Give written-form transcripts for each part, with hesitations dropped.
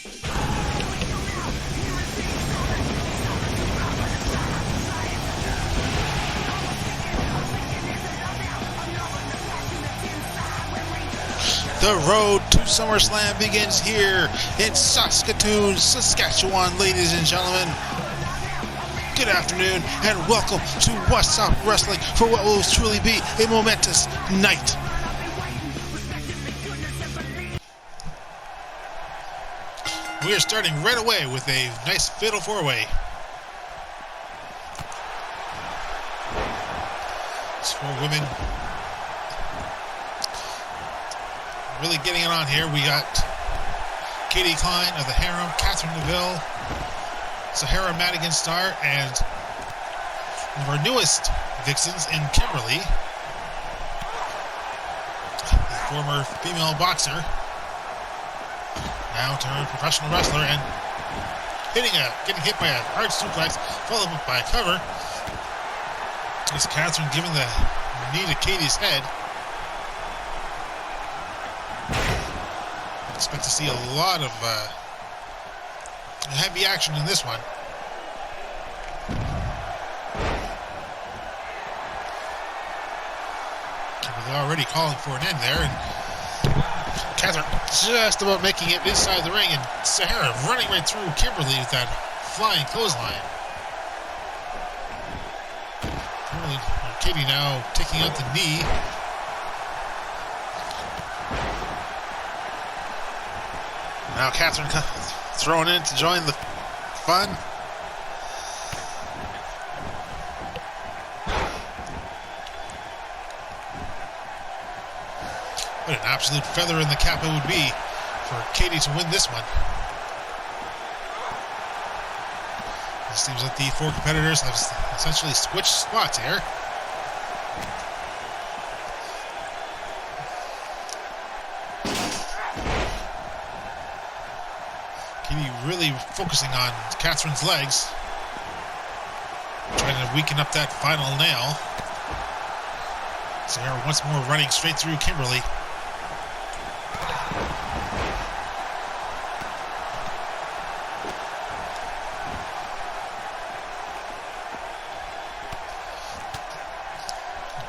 The road to SummerSlam begins here in Saskatoon, Saskatchewan, ladies and gentlemen. Good afternoon and welcome to Whassup Wrestling for what will truly be a momentous night. We are starting right away with a nice fatal four-way. It's four women really getting it on here. We got Katie Klein of the Harem, Catherine Neville, Zahara Madigan-Star, and one of our newest VixXxens in Kimberly, the former female boxer, now turned professional wrestler, and getting hit by a hard suplex, followed up by a cover. It's Catherine giving the knee to Katie's head. Expect to see a lot of heavy action in this one. They're already calling for an end there, and Catherine just about making it inside the ring, and Zahara running right through Kimberly with that flying clothesline. Katie now taking out the knee. Now Catherine thrown in to join the fun. What an absolute feather in the cap it would be for Katie to win this one. It seems that the four competitors have essentially switched spots here. Really focusing on Catherine's legs, trying to weaken up that final nail. Zahara once more running straight through Kimberly.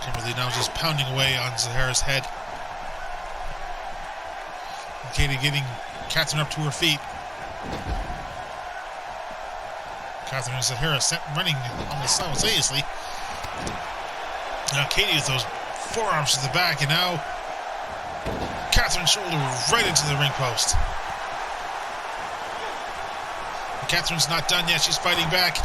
Kimberly now just pounding away on Zahara's head. And Katie getting Catherine up to her feet. Catherine and Zahara running almost simultaneously. Now Katie with those forearms to the back, and now Catherine's shoulder right into the ring post. But Catherine's not done yet. She's fighting back.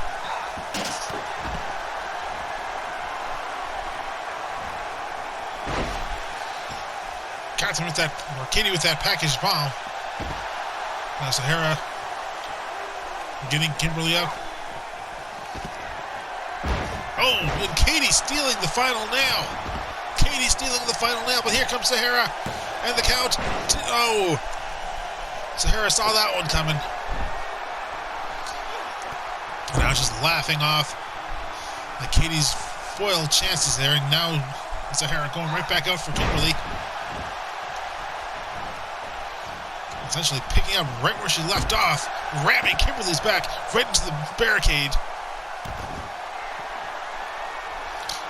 Katie with that package bomb. Now Zahara getting Kimberly up. Oh, and Katie stealing the final nail. Katie stealing the final nail, but here comes Zahara. And the count. Oh, Zahara saw that one coming. Now just laughing off Katie's foiled chances there. And now Zahara going right back out for Kimberly. Essentially picking up right where she left off, ramming Kimberly's back right into the barricade.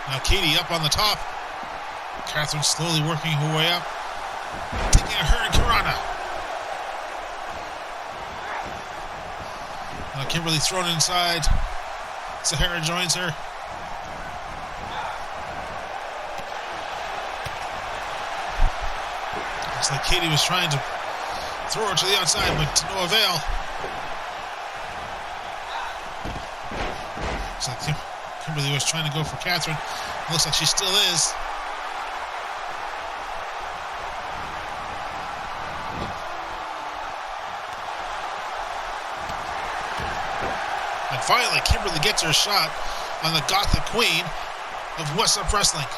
Now Katie up on the top. Catherine slowly working her way up, taking a Hurricanrana. Now Kimberly thrown inside. Zahara joins her. Looks like Katie was trying to throw her to the outside, but to no avail. Looks like Kimberly was trying to go for Catherine. Looks like she still is. And finally, Kimberly gets her shot on the Gothic Queen of Whassup Wrestling.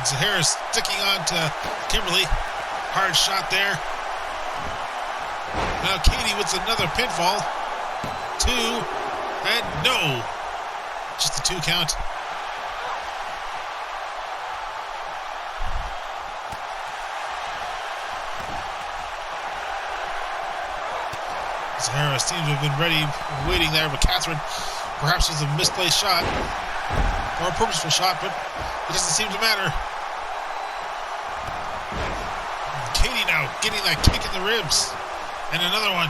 Zahara sticking on to Kimberly. Hard shot there. Now Katie with another pinfall. 2, and no. Just a 2 count. Zahara seems to have been ready, waiting there, but Catherine, perhaps with a misplaced shot, or a purposeful shot, but it doesn't seem to matter. Katie now getting that kick in the ribs. And another one.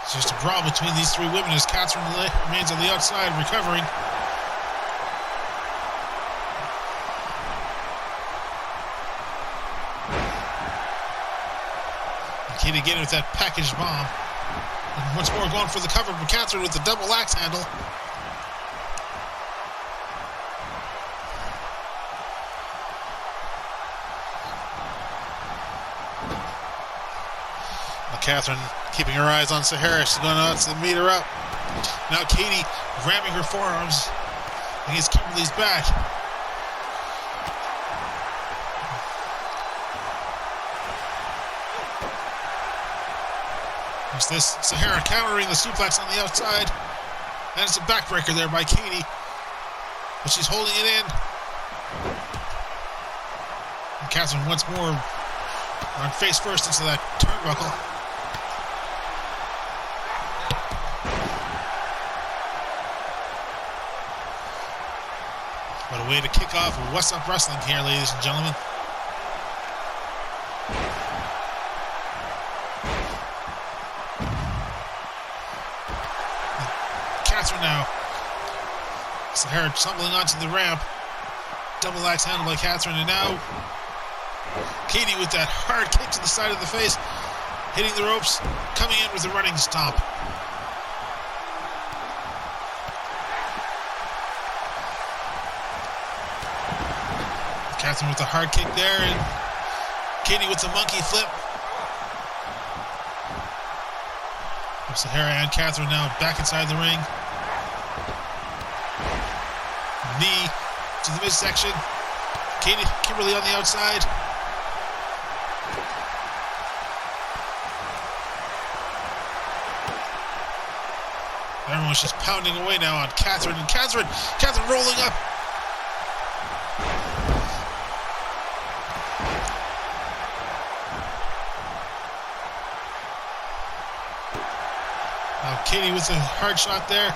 It's just a brawl between these three women as Catherine remains on the outside recovering. Katie again with that package bomb. And once more going for the cover from Catherine with the double axe handle. Now Catherine keeping her eyes on Zahara. She's going out to meet her up. Now Katie ramming her forearms against Kimberly's back. There's this Zahara countering the suplex on the outside. And it's a backbreaker there by Katie. But she's holding it in. And Catherine once more on face first into that turnbuckle. What a way to kick off Whassup Wrestling here, ladies and gentlemen. Catherine now. Zahara tumbling onto the ramp. Double axe handle by Catherine, and now Katie with that hard kick to the side of the face, hitting the ropes, coming in with a running stomp. Catherine with the hard kick there, and Katie with the monkey flip. Zahara and Catherine now back inside the ring. Knee to the midsection. Kimberly on the outside. Everyone's just pounding away now on Catherine. And Catherine rolling up. Now Katie with a hard shot there.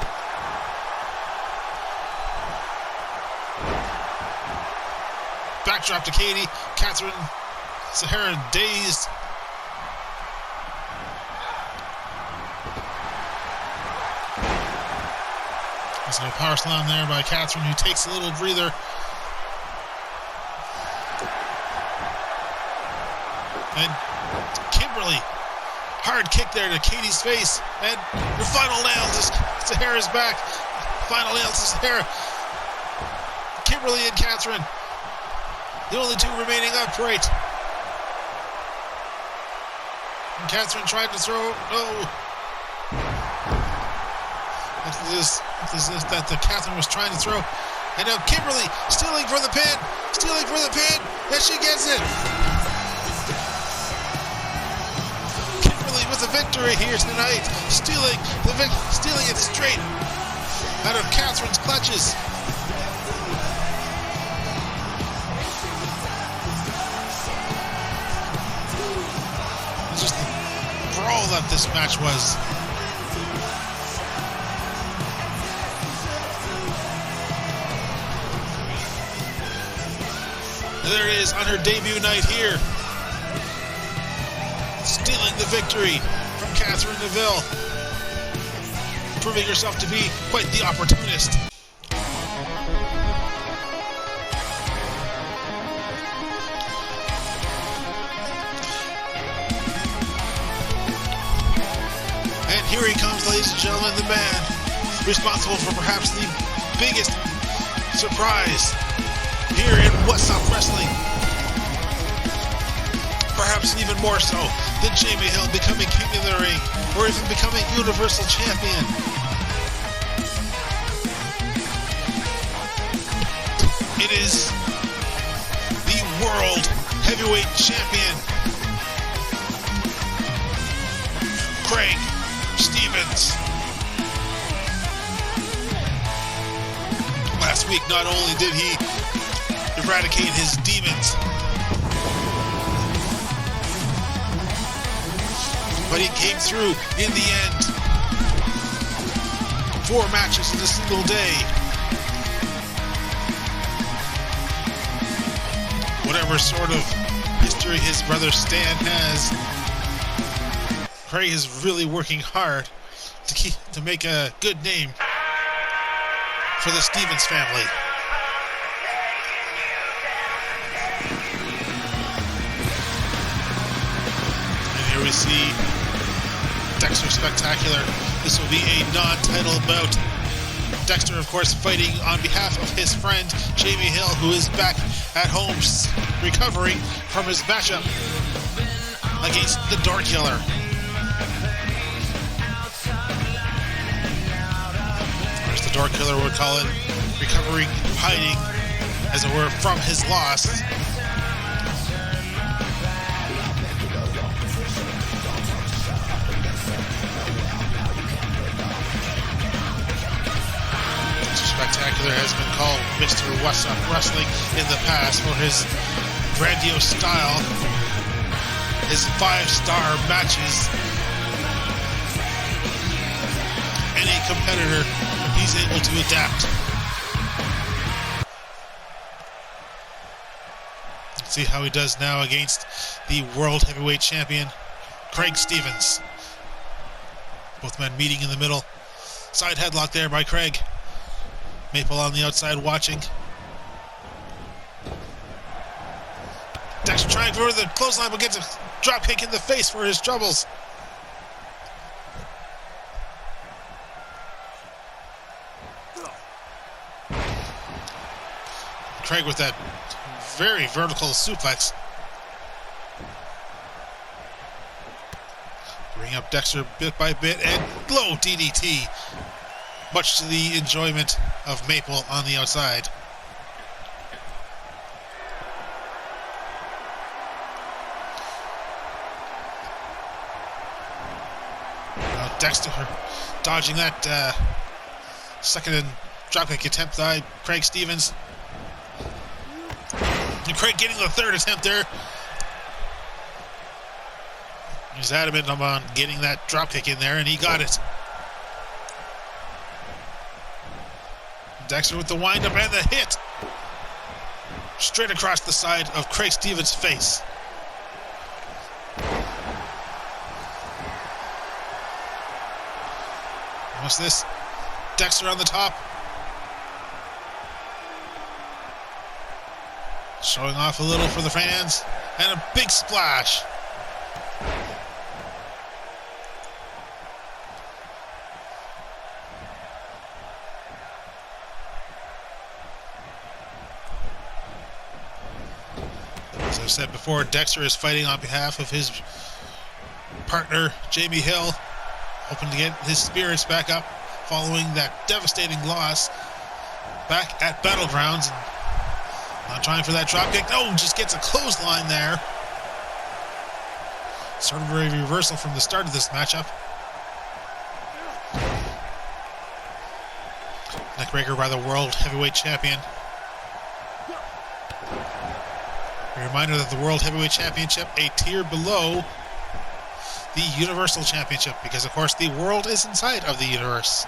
Backdrop to Katie. Catherine, Zahara dazed. There's a power slam there by Catherine, who takes a little breather. And Kimberly, hard kick there to Katie's face. And the final nail to Zahara's back. Final nail to Zahara. Kimberly and Catherine, the only two remaining upright. And Catherine tried to throw. No. This that the Catherine was trying to throw. And now Kimberly stealing for the pin. And she gets it. Kimberly with the victory here tonight. Stealing it straight out of Catherine's clutches. Just the brawl that this match was. There it is on her debut night here. Stealing the victory from Catherine Neville. Proving herself to be quite the opportunist. And here he comes, ladies and gentlemen, the man responsible for perhaps the biggest surprise here in Whassup Wrestling. Perhaps even more so than Jamie Hill becoming king of the ring, or even becoming Universal Champion. It is the World Heavyweight Champion, Craig Stevens. this week, not only did he eradicate his demons, but he came through in the end. 4 matches in a single day. Whatever sort of history his brother Stan has, Craig is really working hard to make a good name for the Stevens family. And here we see Dexter Spectacular. This will be a non-title bout. Dexter, of course, fighting on behalf of his friend Jamie Hill, who is back at home recovering from his matchup against the Door Killer. Or as the Door Killer would call it, recovering, hiding, as it were, from his loss. Spectacular has been called Mr. Whassup Wrestling in the past for his grandiose style, his 5-star matches. Any competitor he's able to adapt. Let's see how he does now against the World Heavyweight Champion, Craig Stevens. Both men meeting in the middle. Side headlock there by Craig. Maple on the outside watching. Dexter trying for the clothesline, but gets a drop kick in the face for his troubles. Craig with that very vertical suplex. Bring up Dexter bit by bit and low DDT. Much to the enjoyment of Maple on the outside. Dexter dodging that second and dropkick attempt by Craig Stevens. And Craig getting the third attempt there. He's adamant on getting that dropkick in there, and he got it. Dexter with the windup and the hit. Straight across the side of Craig Stevens' face. What's this? Dexter on the top. Showing off a little for the fans. And a big splash. As I've said before, Dexter is fighting on behalf of his partner, Jamie Hill, hoping to get his spirits back up following that devastating loss back at Battlegrounds. Not trying for that dropkick. No, just gets a clothesline there. Sort of a reversal from the start of this matchup. Neckbreaker by the World Heavyweight Champion. A reminder that the World Heavyweight Championship, a tier below the Universal Championship, because of course the world is inside of the universe.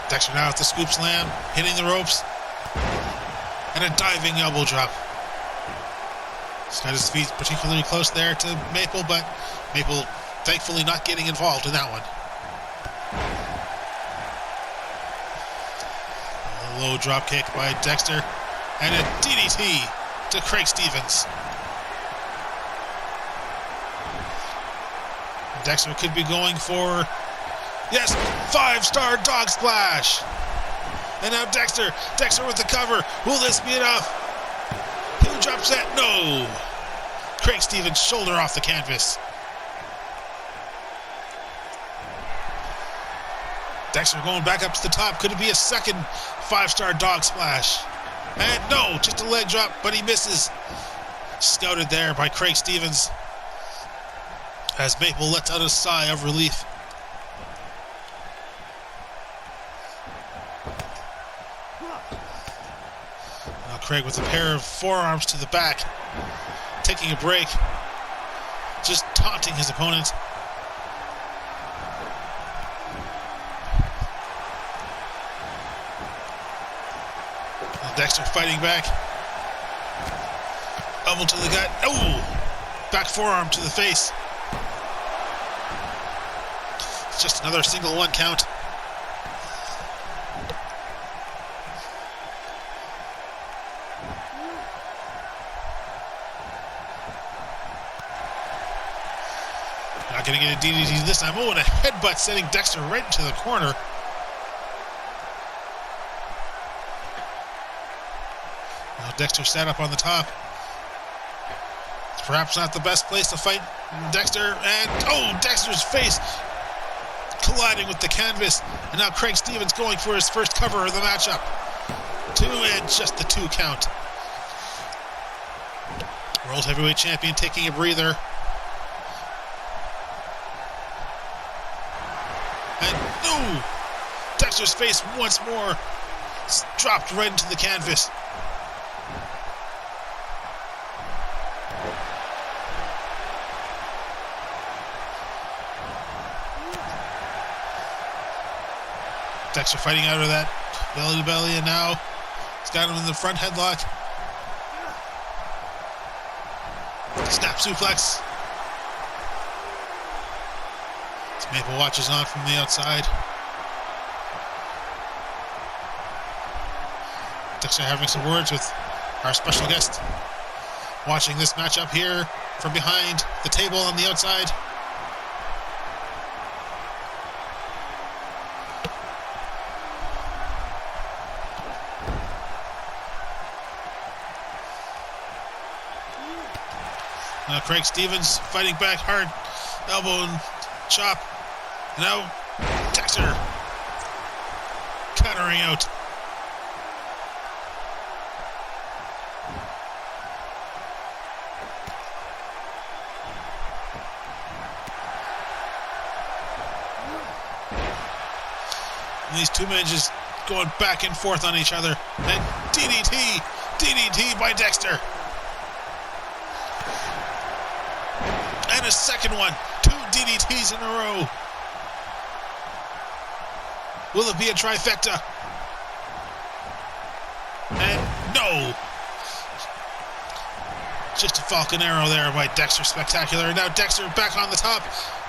Dexter now with the scoop slam, hitting the ropes, and a diving elbow drop. He's got his feet particularly close there to Maple, but Maple thankfully not getting involved in that one. A low drop kick by Dexter, and a DDT to Craig Stevens. Dexter could be going for, yes, 5-star dog splash. And now Dexter with the cover. Will this be enough? Heel drop set, no. Craig Stevens shoulder off the canvas. Dexter going back up to the top. Could it be a second 5-star dog splash? And no, just a leg drop, but he misses. Scouted there by Craig Stevens as Maple lets out a sigh of relief. Craig with a pair of forearms to the back, taking a break, just taunting his opponent. And Dexter fighting back. Elbow to the gut. Oh! Back forearm to the face. It's just another single one count. Not going to get a DDT this time. Oh, and a headbutt sending Dexter right into the corner. Now Dexter sat up on the top. It's perhaps not the best place to fight Dexter. And, oh, Dexter's face colliding with the canvas. And now Craig Stevens going for his first cover of the matchup. 2 and just the 2 count. World Heavyweight Champion taking a breather. And, no! Dexter's face once more dropped right into the canvas. Dexter fighting out of that belly to belly, and now he's got him in the front headlock. Snap suplex. Maple watches on from the outside. Dexter having some words with our special guest. Watching this matchup here from behind the table on the outside. Now Craig Stevens fighting back hard. Elbow and chop. Now Dexter countering out. And these two men just going back and forth on each other. And DDT by Dexter. And a second one. 2 DDTs in a row. Will it be a trifecta? And no. Just a falcon arrow there by Dexter Spectacular. And now Dexter back on the top.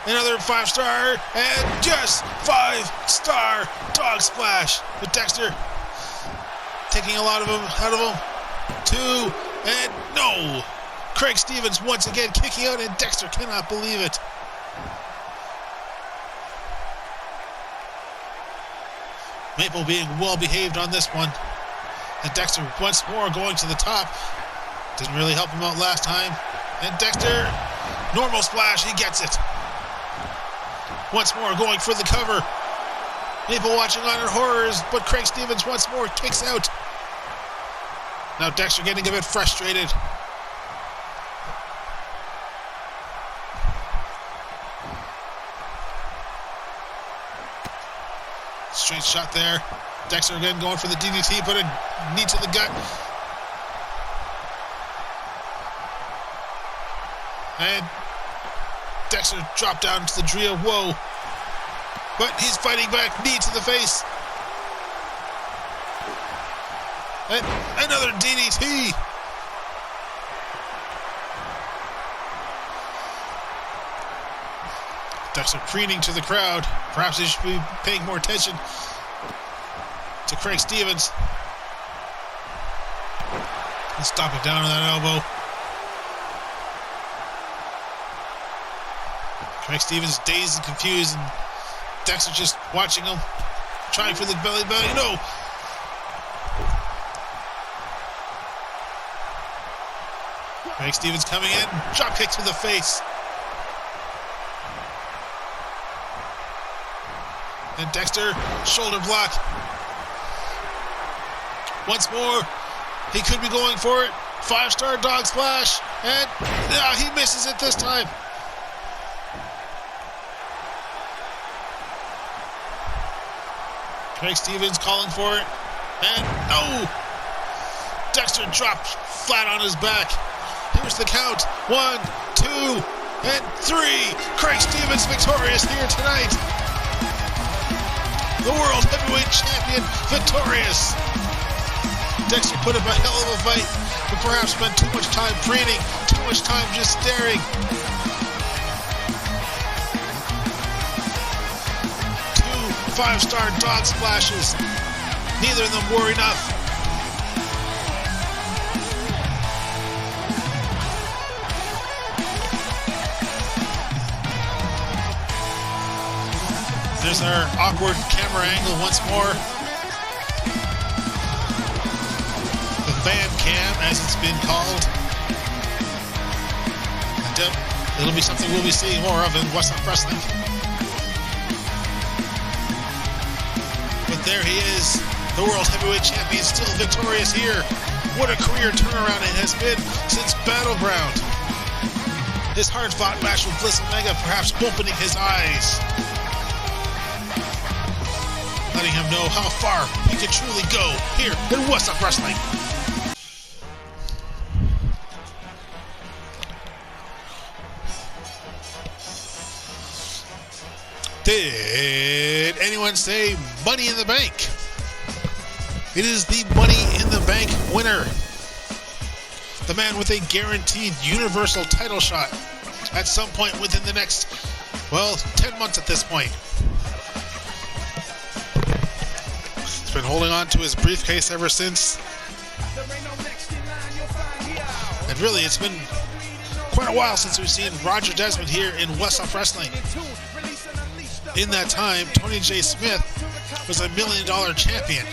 Another 5-star. And just 5-star dog splash. With Dexter taking a lot of them out of him. 2 and no. Craig Stevens once again kicking out, and Dexter cannot believe it. Maple being well behaved on this one. And Dexter once more going to the top. Didn't really help him out last time. And Dexter, normal splash, he gets it. Once more going for the cover. Maple watching on in horrors, but Craig Stevens once more kicks out. Now Dexter getting a bit frustrated. Straight shot there. Dexter again going for the DDT, but a knee to the gut. And Dexter dropped down to the Drea. Whoa. But he's fighting back. Knee to the face. And another DDT. Dexter preening to the crowd. Perhaps they should be paying more attention to Craig Stevens. Let's stop it down on that elbow. Craig Stevens dazed and confused, and Dexter just watching him, trying for the belly belly. No! Craig Stevens coming in, drop kick to the face. And Dexter, shoulder block. Once more, he could be going for it. 5-star dog splash. And he misses it this time. Craig Stevens calling for it. And no! Dexter dropped flat on his back. Here's the count. 1, 2, and 3. Craig Stevens victorious here tonight. The World Heavyweight Champion victorious. Dexter put up a hell of a fight, but perhaps spent too much time training, too much time just staring. 2 5-star dog splashes. Neither of them were enough. There's our awkward camera angle once more. The BAMM cam, as it's been called. And it'll be something we'll be seeing more of in Whassup Wrestling. But there he is, the World Heavyweight Champion, still victorious here. What a career turnaround it has been since Battleground. His hard-fought match with Bliss Omega perhaps opening his eyes, letting him know how far he can truly go here in Whassup Wrestling. Did anyone say Money in the Bank? It is the Money in the Bank winner. The man with a guaranteed Universal title shot at some point within the next, 10 months at this point. He's been holding on to his briefcase ever since. And really, it's been quite a while since we've seen Roger Desmond here in Whassup Wrestling. In that time, Tony J. Smith was $1 million champion.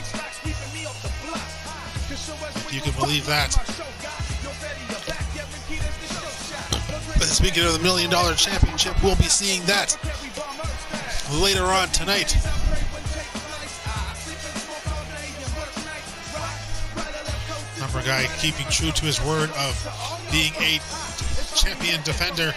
If you can believe that. But speaking of the $1 million championship, we'll be seeing that later on tonight. Number guy keeping true to his word of being a champion defender.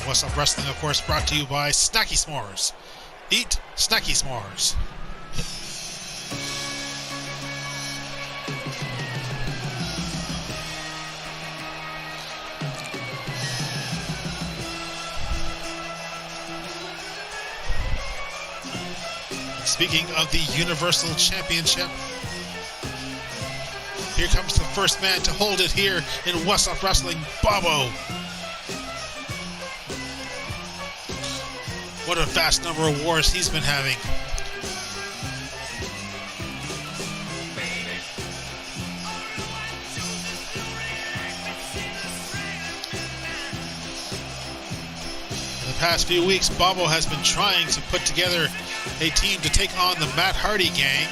Whassup Wrestling, of course, brought to you by Snacky S'mores. Eat Snacky S'mores. Speaking of the Universal Championship, here comes the first man to hold it here in Whassup Wrestling, Bobbo. What a vast number of wars he's been having. In the past few weeks, Bobbo has been trying to put together a team to take on the Matt Hardy gang.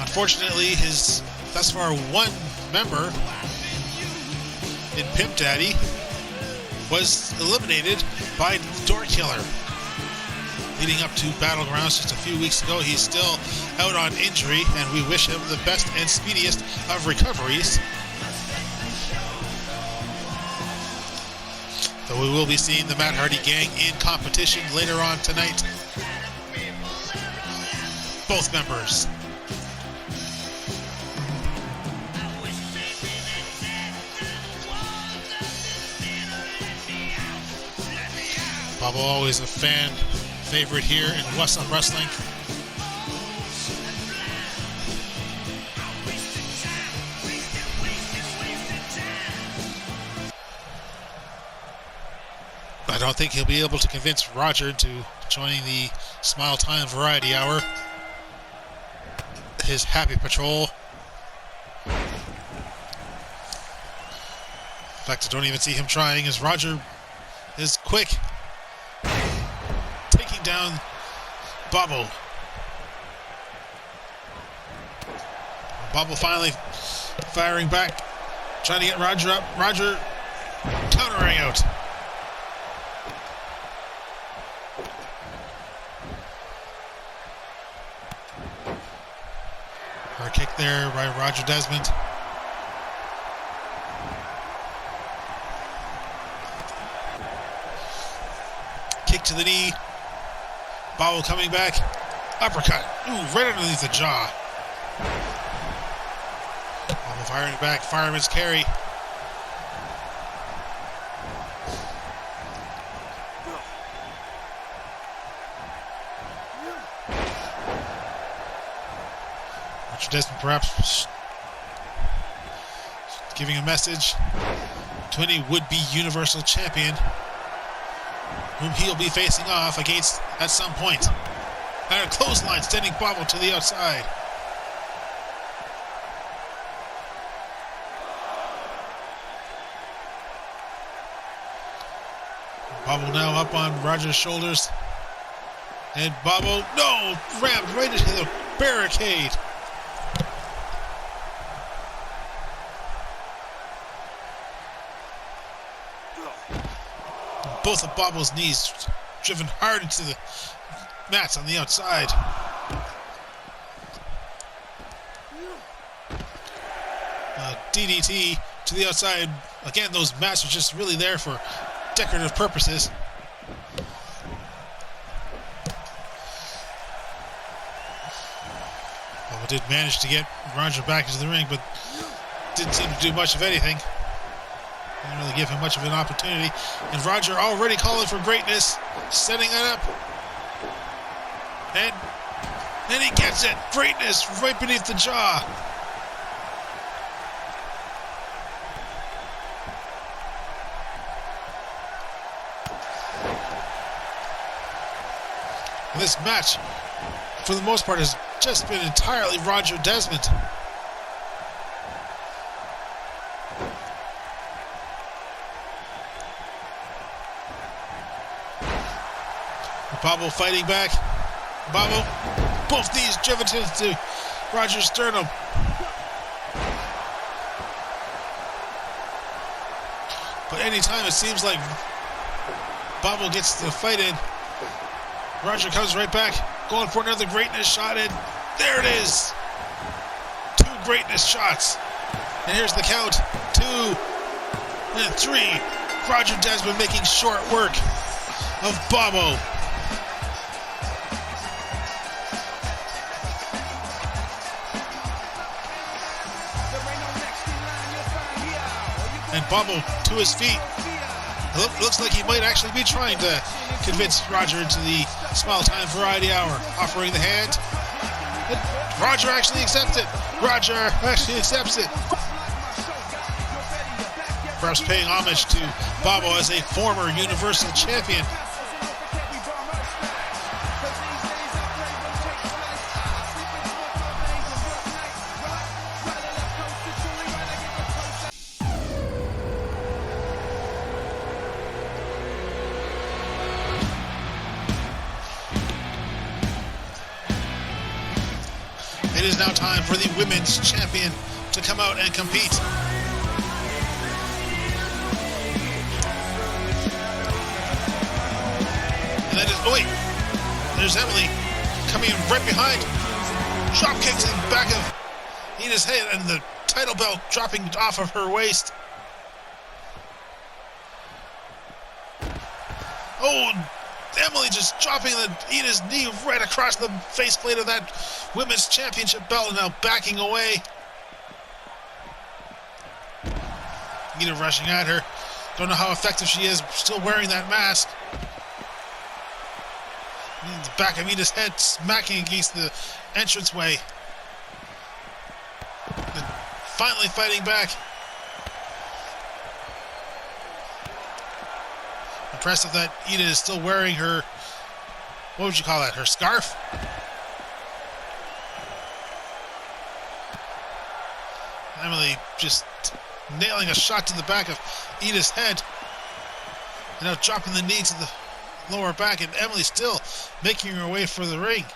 Unfortunately, his thus far one member in Pimp Daddy was eliminated by Door Killer. Leading up to Battlegrounds just a few weeks ago, he's still out on injury, and we wish him the best and speediest of recoveries. So we will be seeing the Matt Hardy gang in competition later on tonight. Both members. Bobbo always a fan favorite here in Whassup Wrestling. I don't think he'll be able to convince Roger to joining the Smile Time Variety Hour. His Happy Patrol. In fact, I don't even see him trying, as Roger is quick, taking down Bobbo. Bobbo finally firing back, trying to get Roger up. Roger countering out. Our kick there by Roger Desmond. Kick to the knee. Bobbo coming back. Uppercut. Ooh, right underneath the jaw. Bobbo firing back. Fireman's carry. Desmond perhaps giving a message to any would-be Universal Champion whom he'll be facing off against at some point. And a clothesline sending Bobbo to the outside. Bobbo now up on Roger's shoulders. And Bobbo, no, rammed right into the barricade. Both of Bobbo's knees driven hard into the mats on the outside. DDT to the outside. Again, those mats are just really there for decorative purposes. Bobbo did manage to get Roger back into the ring, but didn't seem to do much of anything. Didn't really give him much of an opportunity. And Roger already calling for greatness, setting it up. And he gets it. Greatness right beneath the jaw. And this match, for the most part, has just been entirely Roger Desmond. Bobbo fighting back. Bobbo, both knees driven into Roger's sternum. But anytime it seems like Bobbo gets the fight in, Roger comes right back, going for another greatness shot, and there it is. 2 greatness shots. And here's the count. 2 and 3. Roger Desmond making short work of Bobbo. And Bobbo to his feet. Looks like he might actually be trying to convince Roger into the Smile Time Variety Hour, offering the hand. And Roger actually accepts it. Roger actually accepts it. Perhaps paying homage to Bobbo as a former Universal Champion. It is now time for the women's champion to come out and compete. And that is, oh wait, there's Emily coming in right behind. Drop kicks in the back of Iida's head and the title belt dropping off of her waist. Oh, Emily just dropping Iida's knee right across the faceplate of that women's championship belt and now backing away. Iida rushing at her. Don't know how effective she is, still wearing that mask. The back of Iida's head smacking against the entranceway. And finally fighting back. Impressive that Iida is still wearing her, what would you call that, her scarf? Emily just nailing a shot to the back of Iida's head. And now dropping the knee to the lower back, and Emily still making her way for the ring.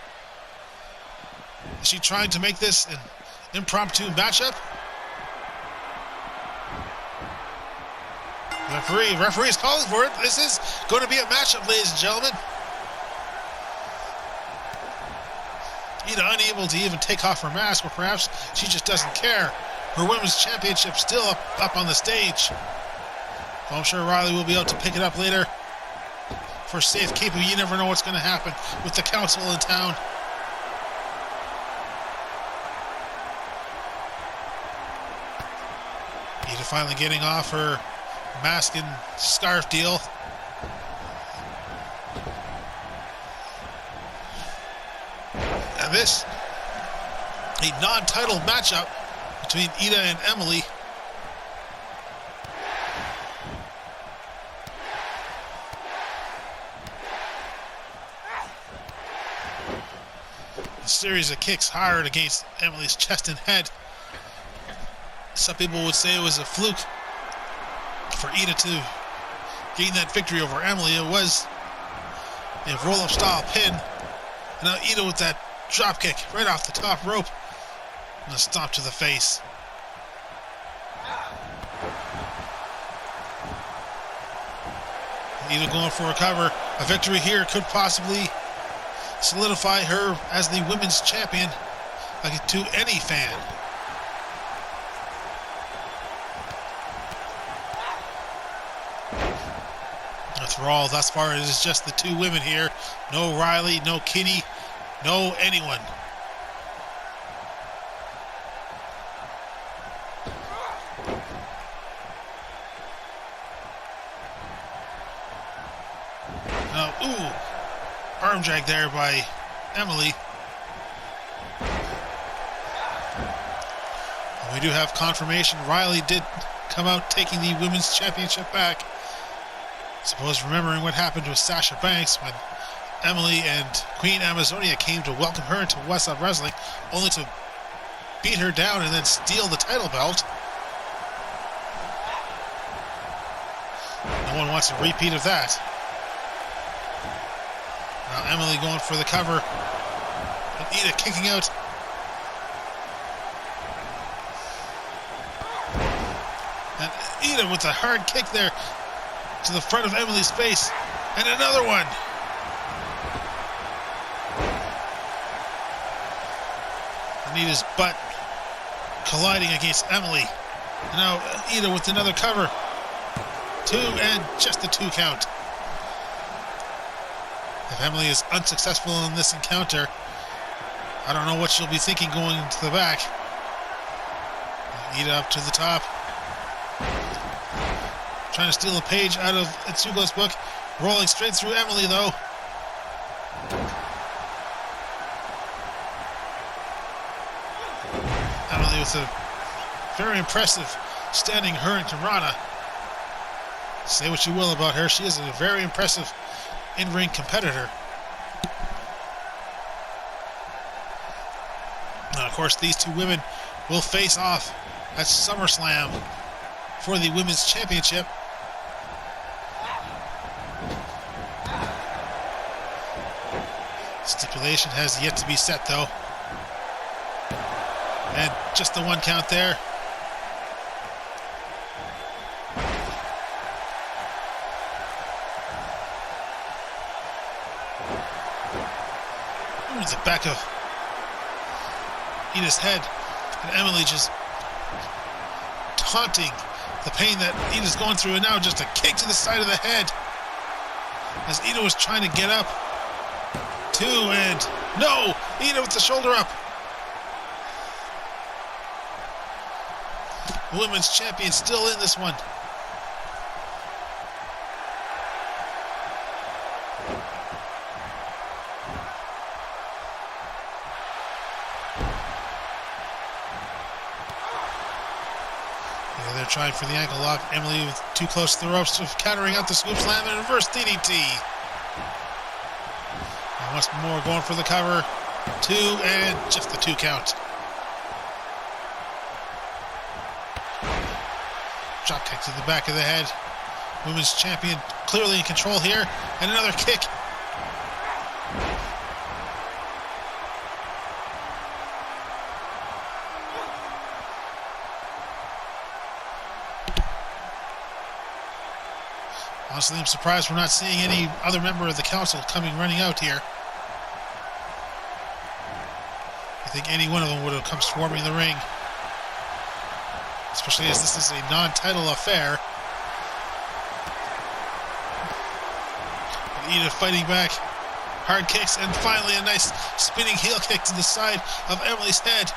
Is she trying to make this an impromptu matchup? Referee's calling for it. This is going to be a matchup, ladies and gentlemen. Iida unable to even take off her mask, or perhaps she just doesn't care. Her women's championship still up on the stage. I'm sure Riley will be able to pick it up later. for safekeeping. You never know what's going to happen with the council in town. Iida finally getting off her mask and scarf deal. And this, a non-title matchup between Iida and Emily. A series of kicks hard against Emily's chest and head. Some people would say it was a fluke for Iida to gain that victory over Emily. It was a roll-up style pin. And now Iida with that drop kick right off the top rope. And a stomp to the face. Iida going for a cover. A victory here could possibly solidify her as the women's champion, like to any fan. For all thus far, it is just the two women here. No Riley, no Kitty, no anyone. Now, arm drag there by Emily. And we do have confirmation. Riley did come out taking the women's championship back. Suppose remembering what happened with Sasha Banks when Emily and Queen Amazonia came to welcome her into Whassup Wrestling, only to beat her down and then steal the title belt. No one wants a repeat of that. Now Emily going for the cover. And Iida kicking out. And Iida with a hard kick there to the front of Emily's face, and another one. Iida's butt colliding against Emily. And now Iida with another cover. 2 and just a 2 count. If Emily is unsuccessful in this encounter, I don't know what she'll be thinking going into the back. Iida up to the top. Trying to steal a page out of Atsuko's book. Rolling straight through Emily, though. Emily with a very impressive standing hurricanrana. Say what you will about her. She is a very impressive in-ring competitor. Now, of course, these two women will face off at Summerslam for the women's championship. Stipulation has yet to be set, though. And just the 1 count there. The back of Iida's head. And Emily just taunting the pain that Iida's going through. And now just a kick to the side of the head. As Iida was trying to get up. 2 and no! Iida with the shoulder up. The women's champion still in this one. Yeah, they're trying for the ankle lock. Emily with too close to the ropes, countering out the scoop slam and reverse DDT. Once more going for the cover. 2 and just the 2 count. Drop kick to the back of the head. Women's champion clearly in control here. And another kick. Honestly, I'm surprised we're not seeing any other member of the council running out here. I think any one of them would have come swarming the ring. Especially as this is a non-title affair. Iida fighting back. Hard kicks, and finally a nice spinning heel kick to the side of Emily's head.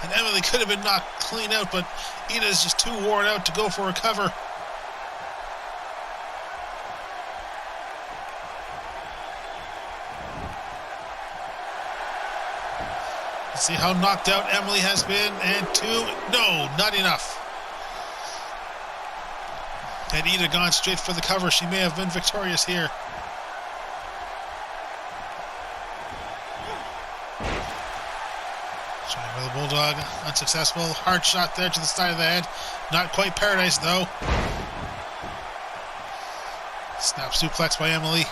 And Emily could have been knocked clean out, but Iida is just too worn out to go for a cover. Let's see how knocked out Emily has been, and no, not enough. Had Iida gone straight for the cover, she may have been victorious here. Trying for the bulldog, unsuccessful. Hard shot there to the side of the head. Not quite paradise though. Snap suplex by Emily.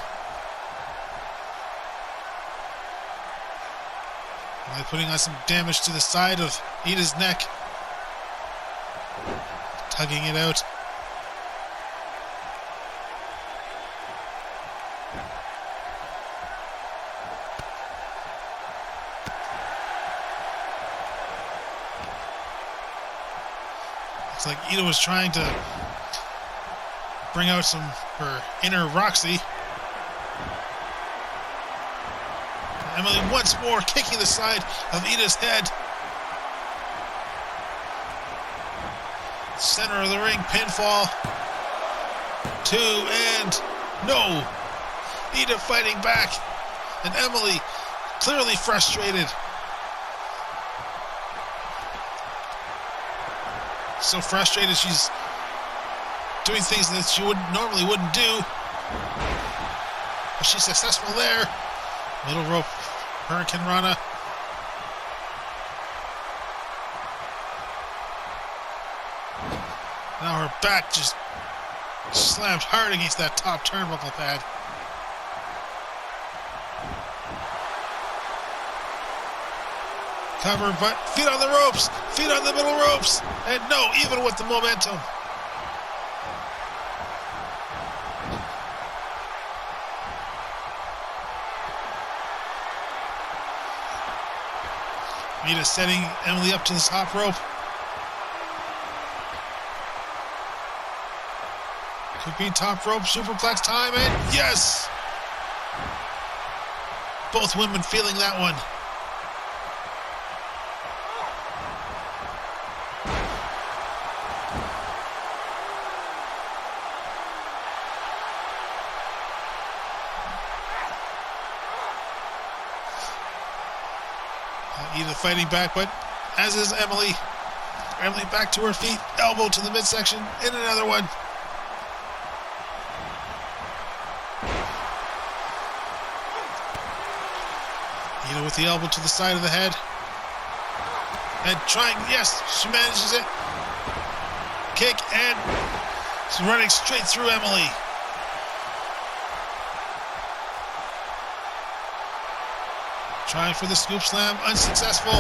Emily putting on some damage to the side of Iida's neck. Tugging it out. Looks like Iida was trying to bring out her inner Roxy. Emily once more kicking the side of Iida's head. Center of the ring, pinfall. 2 and no. Iida fighting back. And Emily clearly frustrated. So frustrated she's doing things that she normally wouldn't do. But she's successful there. Middle rope, Hurricane Rana. Now her back just slams hard against that top turnbuckle pad. Cover, but feet on the ropes, feet on the middle ropes, and no, even with the momentum. Iida setting Emily up to the top rope. Could be top rope superplex time, and yes! Both women feeling that one. Iida fighting back, but as is Emily. Emily back to her feet, elbow to the midsection, and another one. Iida with the elbow to the side of the head. And trying, yes, she manages it. Kick, and she's running straight through Emily. Trying for the scoop slam, unsuccessful.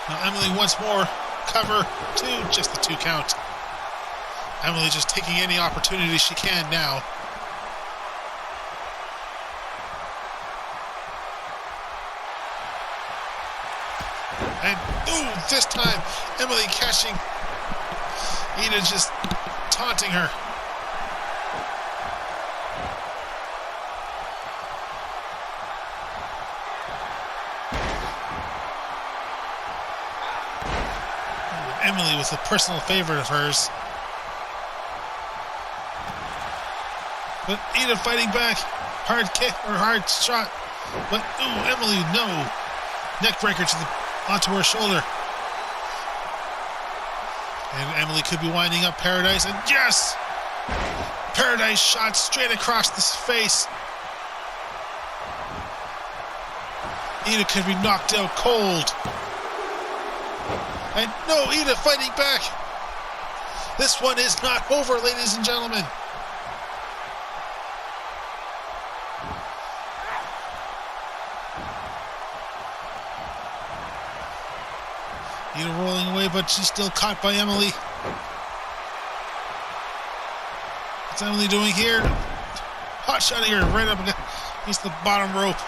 Now Emily once more, cover 2, just the 2 count. Emily just taking any opportunity she can now. And ooh, this time Emily catching Iida, just taunting her. Emily was a personal favorite of hers. But Iida fighting back. Hard kick or hard shot. But ooh, Emily, no. Neck breaker onto her shoulder. And Emily could be winding up Paradise. And yes! Paradise shot straight across the face. Iida could be knocked out cold. And no, Iida fighting back. This one is not over, ladies and gentlemen. Iida rolling away, but she's still caught by Emily. What's Emily doing here? Hot shot here, right up against the bottom rope.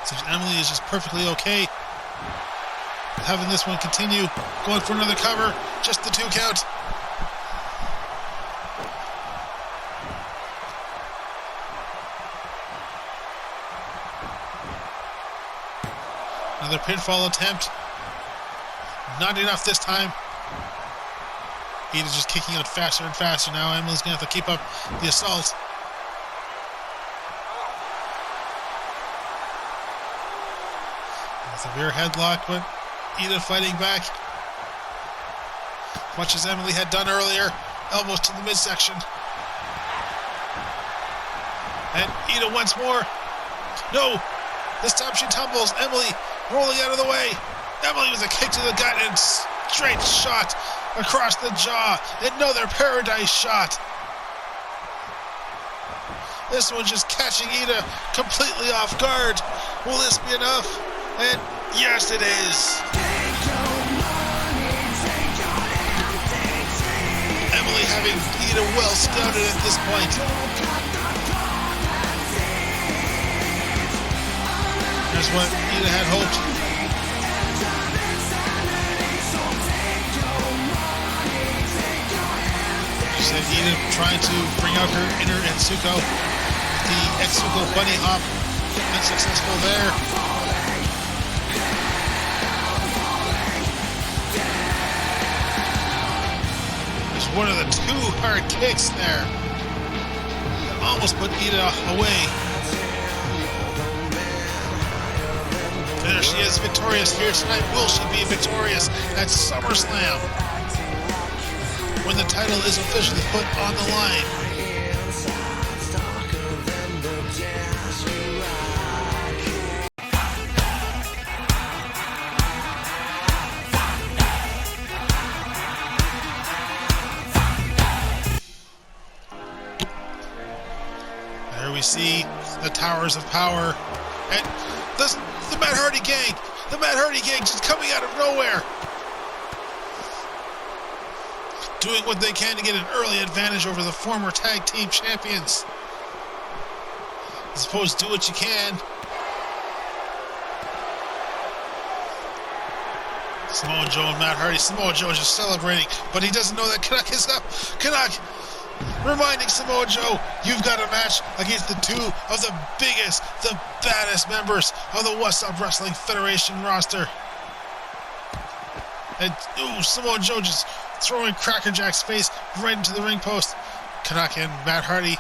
Seems Emily is just perfectly okay having this one continue. Going for another cover. Just the 2 count. Another pinfall attempt. Not enough this time. Iida's just kicking out faster and faster now. Emily's going to have to keep up the assault. That's a rear headlock, but Iida fighting back. Much as Emily had done earlier. Elbows to the midsection. And Iida once more. No! This time she tumbles. Emily rolling out of the way. Emily with a kick to the gut and straight shot across the jaw. Another paradise shot. This one just catching Iida completely off guard. Will this be enough? And yes, it is. Emily having Iida well scouted at this point. Here's what Iida had hoped. She said Iida trying to bring out her inner Atsuko. The Atsuko bunny hop. Unsuccessful there. There's one of the 2 hard kicks there. Almost put Iida away. There she is, victorious here tonight. Will she be victorious at Summerslam when the title is officially put on the line? There we see the Towers of Power and the Matt Hardy gang. The Matt Hardy gang just coming out of nowhere. Doing what they can to get an early advantage over the former tag team champions. I suppose do what you can. Samoa Joe and Matt Hardy. Samoa Joe is just celebrating, but he doesn't know that Canuck is up. Canuck reminding Samoa Joe, you've got a match against the 2 of the biggest, the baddest members of the Whassup Wrestling Federation roster. And Samoa Joe just throwing Cracker Jack's face right into the ring post. Canuck and Matt Hardy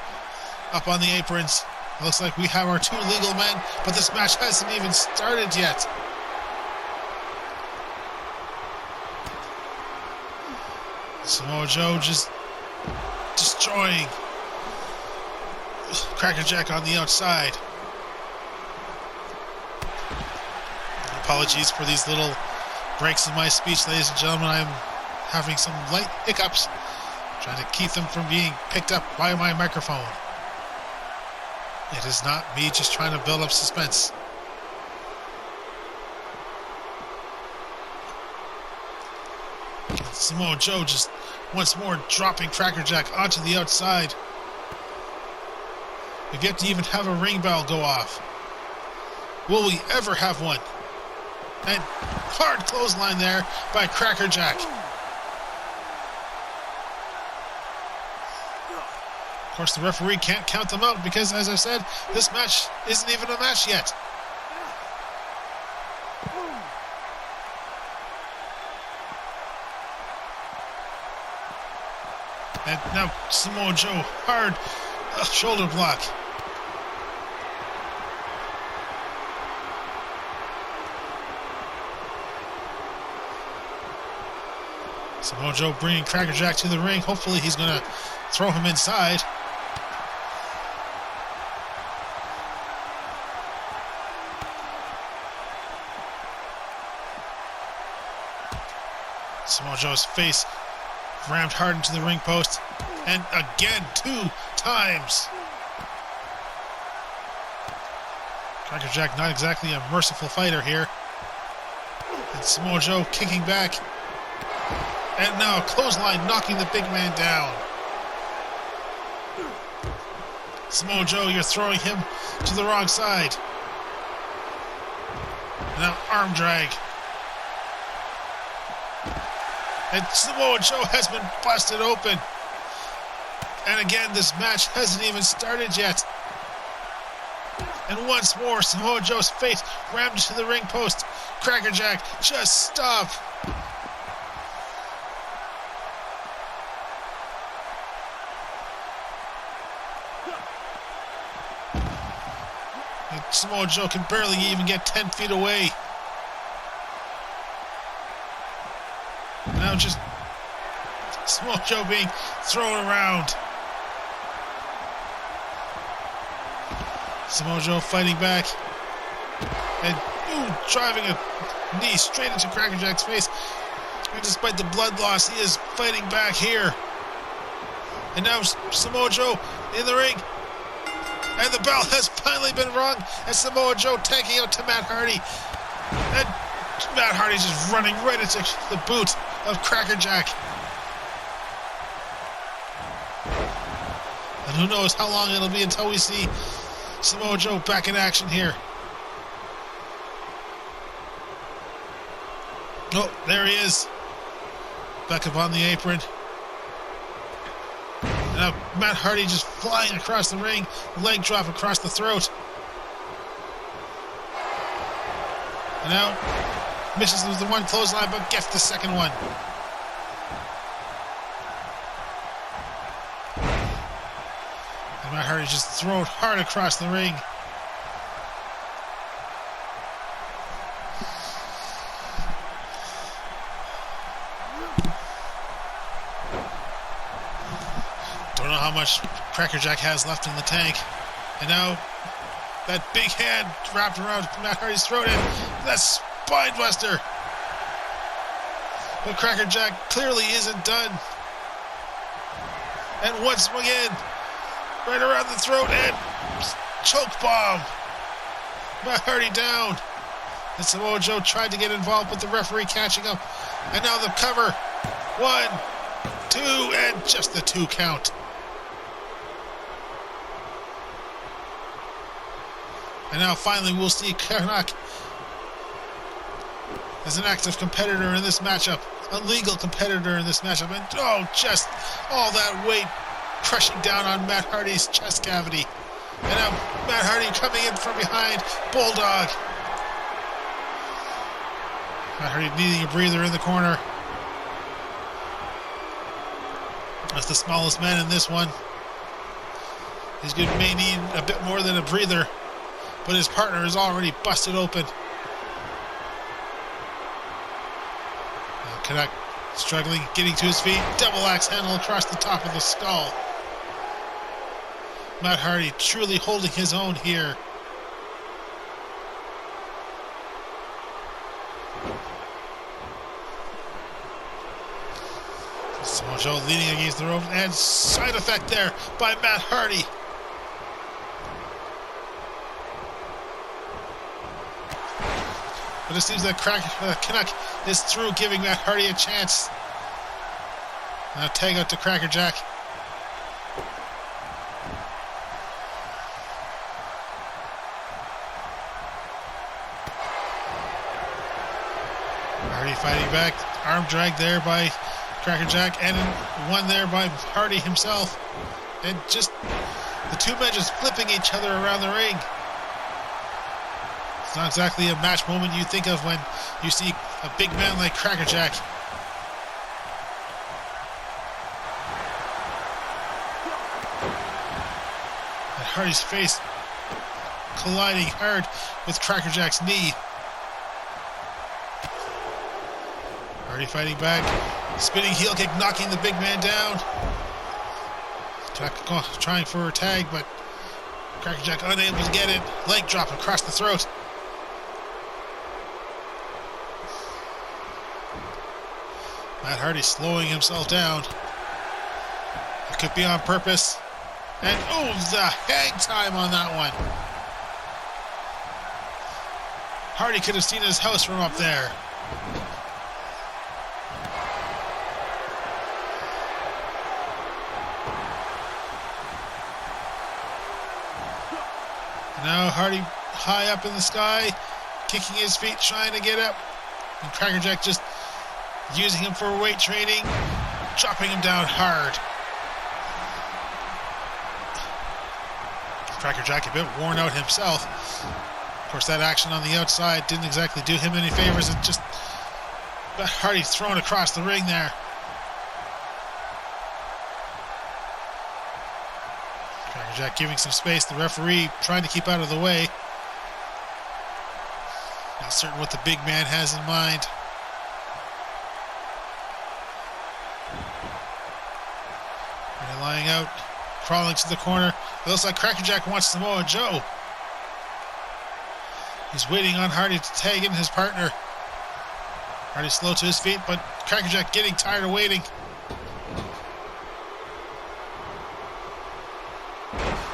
up on the aprons. It looks like we have our 2 legal men, but this match hasn't even started yet. Samoa Joe just destroying Cracker Jack on the outside. Apologies for these little breaks in my speech, ladies and gentlemen. I'm having some light hiccups, trying to keep them from being picked up by my microphone. It is not me just trying to build up suspense. Samoa Joe just once more dropping Cracker Jack onto the outside. We get to even have a ring bell go off. Will we ever have one? And hard clothesline there by Cracker Jack. Of course, the referee can't count them out because, as I said, this match isn't even a match yet. And now Samoa Joe, hard shoulder block. Samoa Joe bringing Cracker Jack to the ring. Hopefully he's going to throw him inside. Samoa Joe's face rammed hard into the ring post. And again, 2 times. Cracker Jack not exactly a merciful fighter here. And Samoa Joe kicking back. And now a clothesline knocking the big man down. Samoa Joe, you're throwing him to the wrong side. Now arm drag. And Samoa Joe has been busted open. And again, this match hasn't even started yet. And once more, Samoa Joe's face rammed to the ring post. Crackerjack, just stop. And Samoa Joe can barely even get 10 feet away. Now just Samoa Joe being thrown around. Samoa Joe fighting back. And driving a knee straight into Crackerjack's face. And despite the blood loss, he is fighting back here. And now Samoa Joe in the ring. And the bell has finally been rung. And Samoa Joe taking out to Matt Hardy. And Matt Hardy's just running right into the boot of Crackerjack. And who knows how long it'll be until we see Samoa Joe back in action here. Oh, there he is. Back up on the apron. And now Matt Hardy just flying across the ring. Leg drop across the throat. And now misses with the one clothesline, but gets the second one. And Matt Hardy just thrown hard across the ring. Don't know how much Crackerjack has left in the tank. And now that big hand wrapped around Matt Hardy's throat, and that's spine buster. But Crackerjack clearly isn't done. And once again, right around the throat, and choke bomb. Matt Hardy down. And Samoa Joe tried to get involved with the referee catching up. And now the cover. 1, 2, and just the 2 count. And now finally we'll see Karnak as an active competitor in this matchup. A legal competitor in this matchup. And just all that weight crushing down on Matt Hardy's chest cavity. And now Matt Hardy coming in from behind. Bulldog. Matt Hardy needing a breather in the corner. That's the smallest man in this one. He's going to may need a bit more than a breather. But his partner is already busted open. Kanak struggling, getting to his feet. Double axe handle across the top of the skull. Matt Hardy truly holding his own here. Samoa Joe leaning against the rope, and side effect there by Matt Hardy. But it seems that Canuck is through, giving Matt Hardy a chance. Now tag out to Crackerjack. Hardy fighting back. Arm drag there by Crackerjack, and one there by Hardy himself. And just the two men just flipping each other around the ring. It's not exactly a match moment you think of when you see a big man like Crackerjack. And Hardy's face colliding hard with Crackerjack's knee. Hardy fighting back. Spinning heel kick, knocking the big man down. Trying for a tag, but Crackerjack unable to get it. Leg drop across the throat. Matt Hardy slowing himself down. It could be on purpose. And the hang time on that one. Hardy could have seen his house from up there. Now Hardy high up in the sky. kicking his feet, trying to get up. And Crackerjack just using him for weight training, dropping him down hard. Crackerjack a bit worn out himself. Of course, that action on the outside didn't exactly do him any favors. It just Matt Hardy thrown across the ring there. Crackerjack giving some space. The referee trying to keep out of the way. Not certain what the big man has in mind. And lying out, crawling to the corner. It looks like Crackerjack wants Samoa Joe. He's waiting on Hardy to tag in his partner. Hardy slow to his feet, but Crackerjack getting tired of waiting.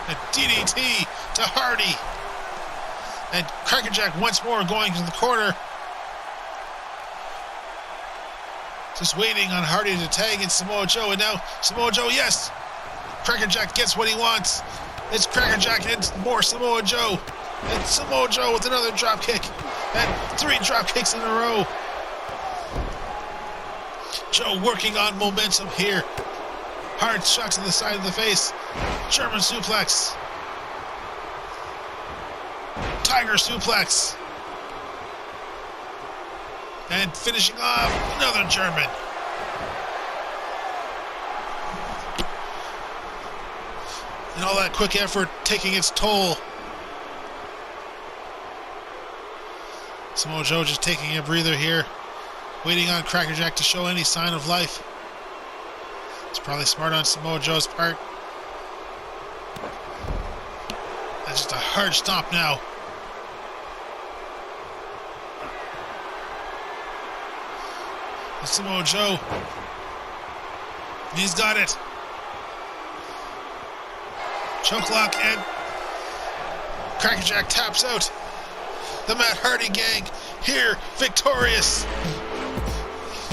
A DDT to Hardy. And Crackerjack once more going to the corner. Just waiting on Hardy to tag in Samoa Joe. And now Samoa Joe, yes! Crackerjack gets what he wants. It's Crackerjack and more Samoa Joe. And Samoa Joe with another drop kick. And 3 drop kicks in a row. Joe working on momentum here. Hard shot to the side of the face. German suplex. Tiger suplex. And finishing off, another German. And all that quick effort taking its toll. Samoa Joe just taking a breather here, waiting on Crackerjack to show any sign of life. It's probably smart on Samoa Joe's part. That's just a hard stomp now. And Samoa Joe, he's got it. Chokelock, and Crackerjack taps out. The Matt Hardy gang here victorious.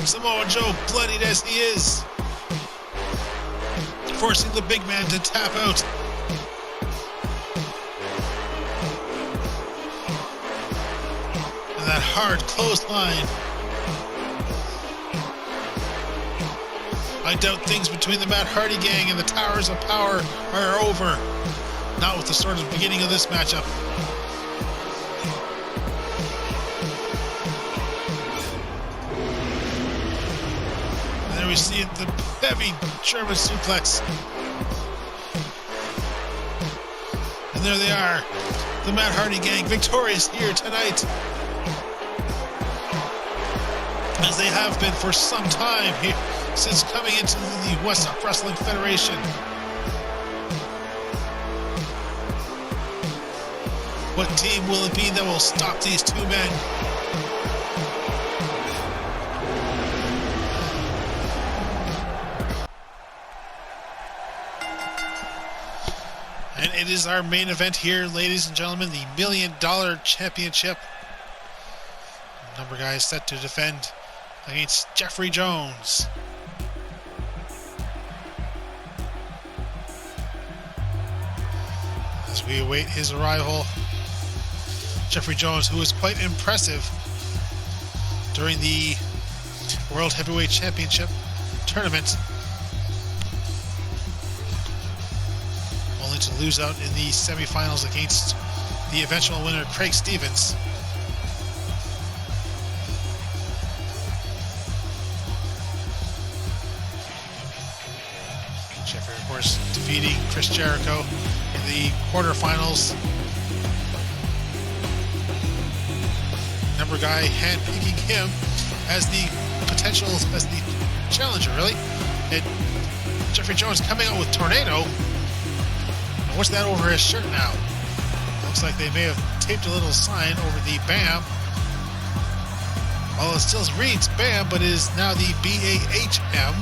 Samoa Joe bloodied as he is, forcing the big man to tap out. And that hard clothesline. I doubt things between the Matt Hardy gang and the Towers of Power are over. Not with the sort of beginning of this matchup. And there we see it, the heavy German suplex. And there they are, the Matt Hardy gang victorious here tonight. As they have been for some time here, since coming into the Whassup Wrestling Federation. What team will it be that will stop these two men? And it is our main event here, ladies and gentlemen, the $1 Million Championship. Number guy is set to defend against Jeffrey Jones. As we await his arrival, Jeffrey Jones, who was quite impressive during the World Heavyweight Championship tournament, only to lose out in the semifinals against the eventual winner, Craig Stevens. Jeffrey, of course, defeating Chris Jericho in the quarterfinals. Number guy handpicking him as the potential, as the challenger, really. And Jeffrey Jones coming out with Tornado. And what's that over his shirt now? Looks like they may have taped a little sign over the BAMM. Well, it still reads BAMM, but it is now the BAHM.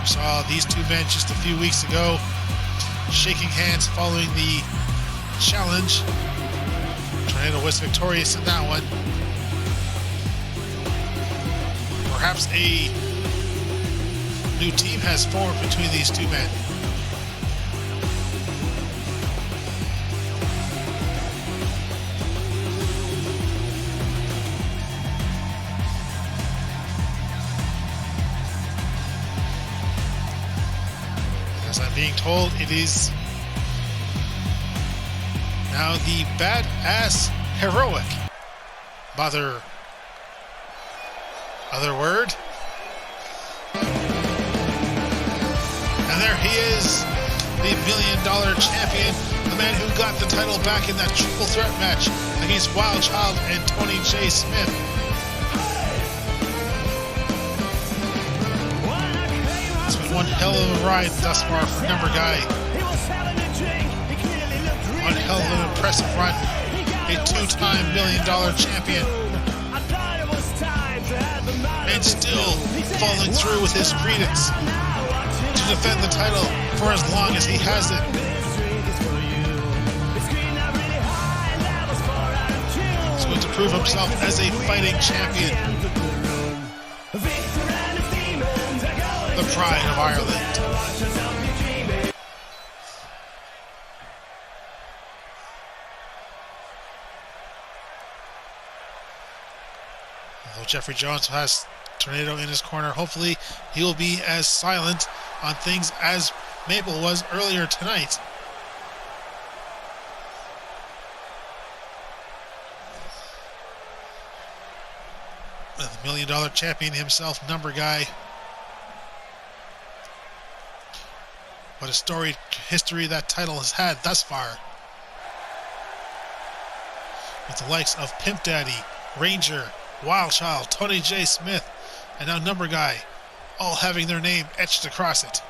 We saw these two men just a few weeks ago shaking hands following the challenge. Tornado was victorious in that one. Perhaps a new team has formed between these two men. being told it is now the badass heroic other word. And there he is, the $1 million champion, the man who got the title back in that triple threat match against Wild Child and Tony J. Smith. It's been one hell of a ride thus far for Number Guy. One hell of an impressive run. A two-time $1 million champion. And still following through with his credence to defend the title for as long as he has it. He's going to prove himself as a fighting champion. The pride of Ireland. Although Jeffrey Jones has Tornado in his corner, hopefully he will be as silent on things as Mabel was earlier tonight. The $1 million champion himself, Number Guy. What a storied history that title has had thus far. With the likes of Pimp Daddy, Ranger, Wild Child, Tony J. Smith, and now Number Guy, all having their name etched across it.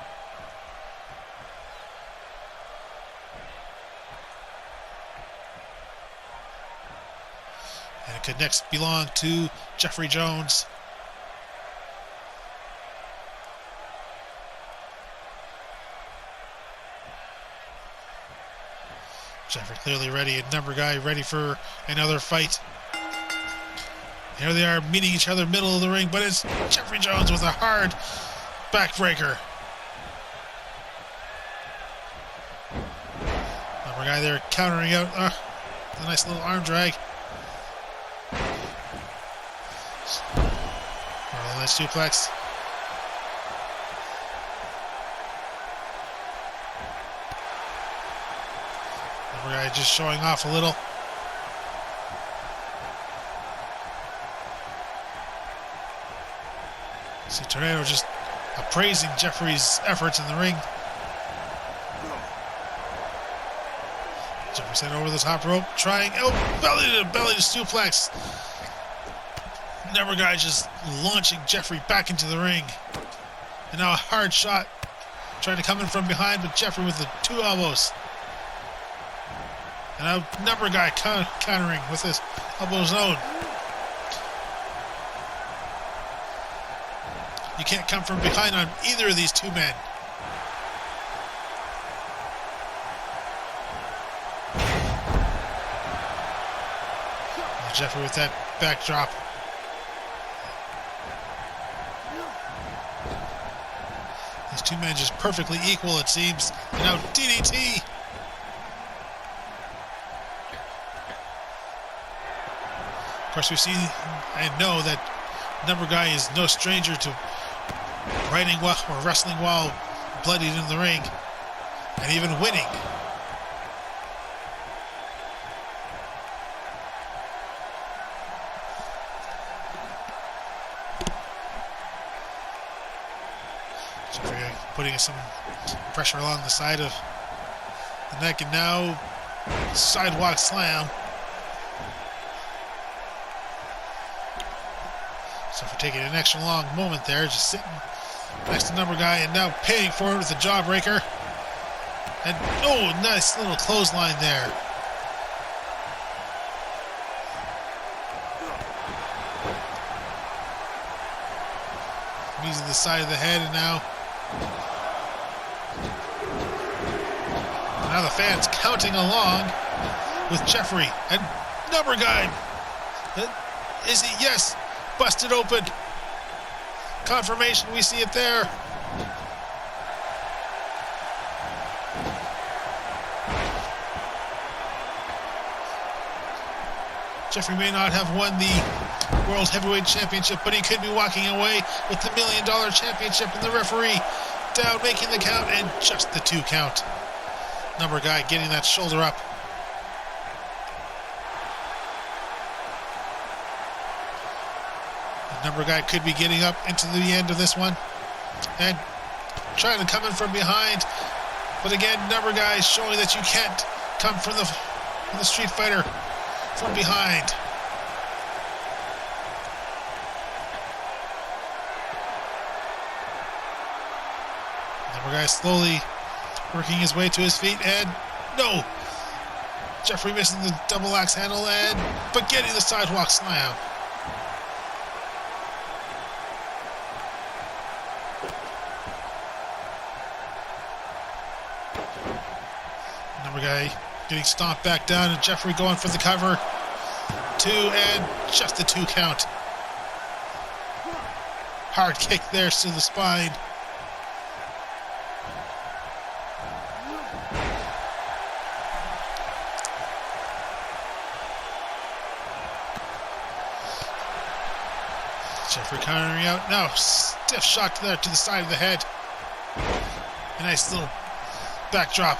And it could next belong to Jeffrey Jones. Jeffrey clearly ready, and Number Guy ready for another fight. Here they are meeting each other middle of the ring, but it's Jeffrey Jones with a hard backbreaker. Number Guy there countering out a nice little arm drag. A nice suplex. Number Guy just showing off a little. See Tornado just appraising Jeffrey's efforts in the ring. Jeffrey sent over the top rope, trying belly to suplex. Number Guy just launching Jeffrey back into the ring. And now a hard shot, trying to come in from behind, but Jeffrey with the two elbows. And now Number Guy countering with his elbow zone. You can't come from behind on either of these two men. Jeffrey with that backdrop. These two men just perfectly equal, it seems. And now DDT. Of course, we see and know that Number Guy is no stranger to riding while or wrestling while bloodied in the ring, and even winning. Jeffrey putting some pressure along the side of the neck, and now sidewalk slam. So for taking an extra long moment there, just sitting next to Number Guy, and now paying for it with a jawbreaker. And nice little clothesline there. Knees to the side of the head, and now the fans counting along with Jeffrey and Number Guy. Is he? Yes. Busted open. Confirmation, we see it there. Jeffrey may not have won the World Heavyweight Championship, but he could be walking away with the $1 million championship, and the referee back down, making the count, and just the 2 count. Number guy getting that shoulder up. The number guy could be getting up into the end of this one. And trying to come in from behind. But again, number guy showing that you can't come from the Street Fighter from behind. Number guy slowly working his way to his feet, and no! Jeffrey missing the double axe handle, but getting the sidewalk slam. Number guy getting stomped back down, and Jeffrey going for the cover. 2, and just the 2 count. Hard kick there to the spine. Jeffrey countering out. No, stiff shot there to the side of the head. A nice little backdrop.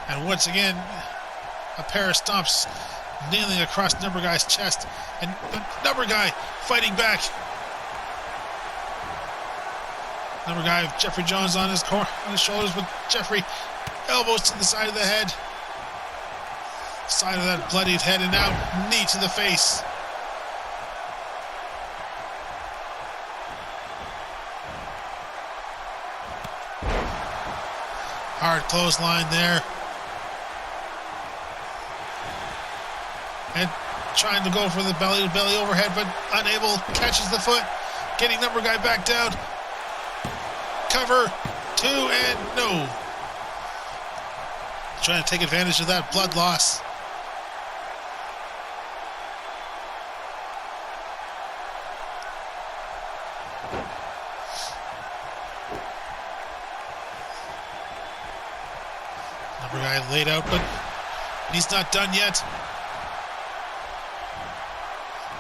And once again, a pair of stomps nailing across Number Guy's chest. And Number Guy fighting back. Number Guy, Jeffrey Jones on his shoulders, with Jeffrey elbows to the side of the head. Side of that bloodied head, and now knee to the face. Hard clothesline there. And trying to go for the belly-to-belly overhead, but unable. Catches the foot. Getting Number Guy back down. Cover. 2, and no. Trying to take advantage of that blood loss. Number Guy laid out, but he's not done yet.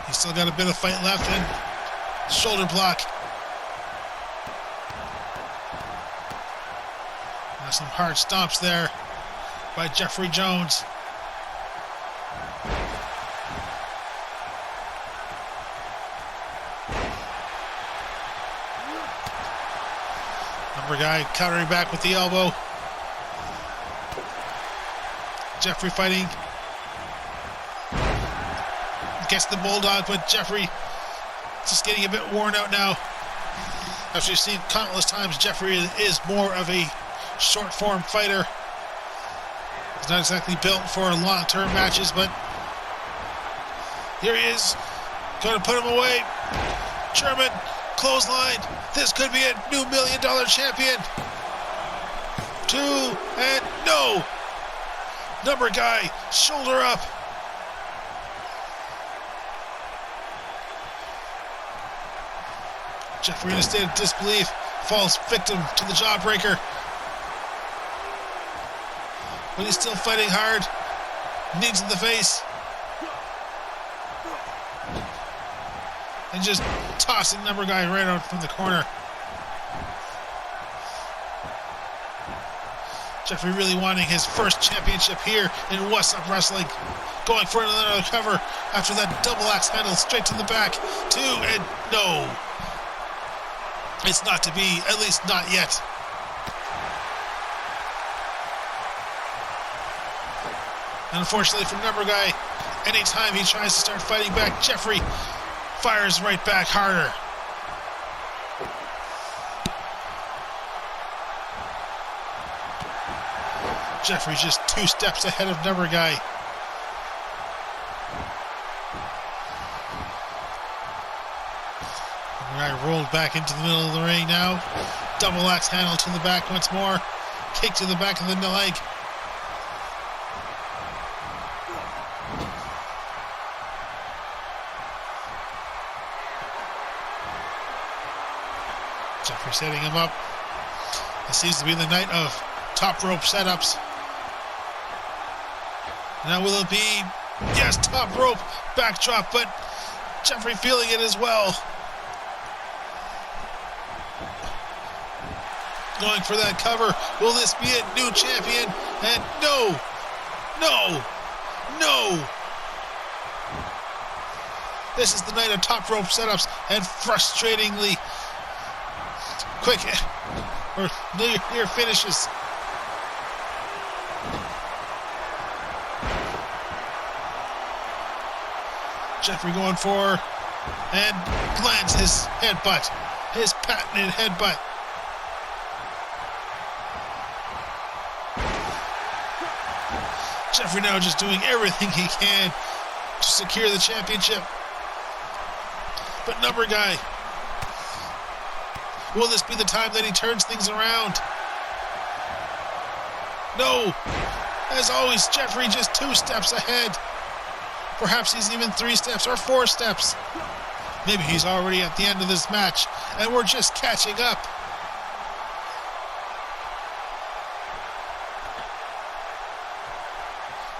He's still got a bit of fight left, and shoulder block. Now some hard stomps there by Jeffrey Jones. Number Guy countering back with the elbow. Jeffrey fighting. Gets the bulldog, but Jeffrey just getting a bit worn out now. After you've seen countless times, Jeffrey is more of a short form fighter. He's not exactly built for long-term matches, but here he is. Going to put him away. German clothesline. This could be a new $1 million champion. 2, and no. Number Guy, shoulder up. Jeffrey in a state of disbelief falls victim to the jawbreaker. But he's still fighting hard. Knees in the face. And just tossing Number Guy right out from the corner. Jeffrey really wanting his first championship here in Whassup Wrestling. Going for another cover after that double axe handle straight to the back. 2, and no. It's not to be, at least not yet. And unfortunately for Number Guy, anytime he tries to start fighting back, Jeffrey fires right back harder. Jeffrey's just 2 steps ahead of Number Guy. Number Guy rolled back into the middle of the ring now. Double axe handle to the back once more. Kick to the back of the leg. Jeffrey setting him up. This seems to be the night of top rope setups. Now will it be Yes, top rope, backdrop, but Jeffrey feeling it as well. Going for that cover. Will this be it? New champion? And no! No! No! This is the night of top rope setups and frustratingly quick or near finishes. Jeffrey going for and lands his headbutt, his patented headbutt. Jeffrey now just doing everything he can to secure the championship. But number guy, will this be the time that he turns things around? No. As always, Jeffrey just 2 steps ahead. Perhaps he's even 3 steps or 4 steps. Maybe he's already at the end of this match and we're just catching up.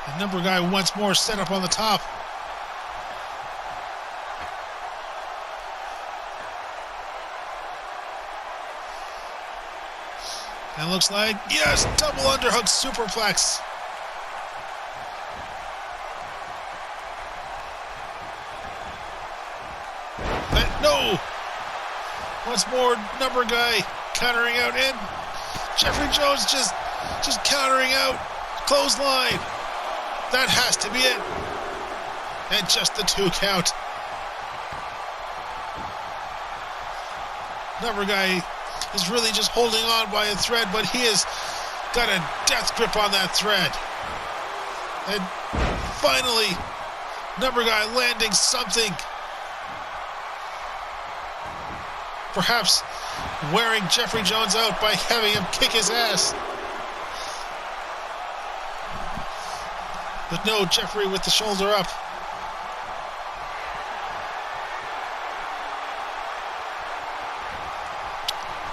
The number guy once more set up on the top. And looks like, yes, double underhook superplex. And no! Once more, number guy countering out in. Jeffrey Jones just countering out. Clothesline. That has to be it. And just the 2 count. Number guy is really just holding on by a thread, but he has got a death grip on that thread. And finally, number guy landing something. Perhaps wearing Jeffrey Jones out by having him kick his ass. But no, Jeffrey with the shoulder up.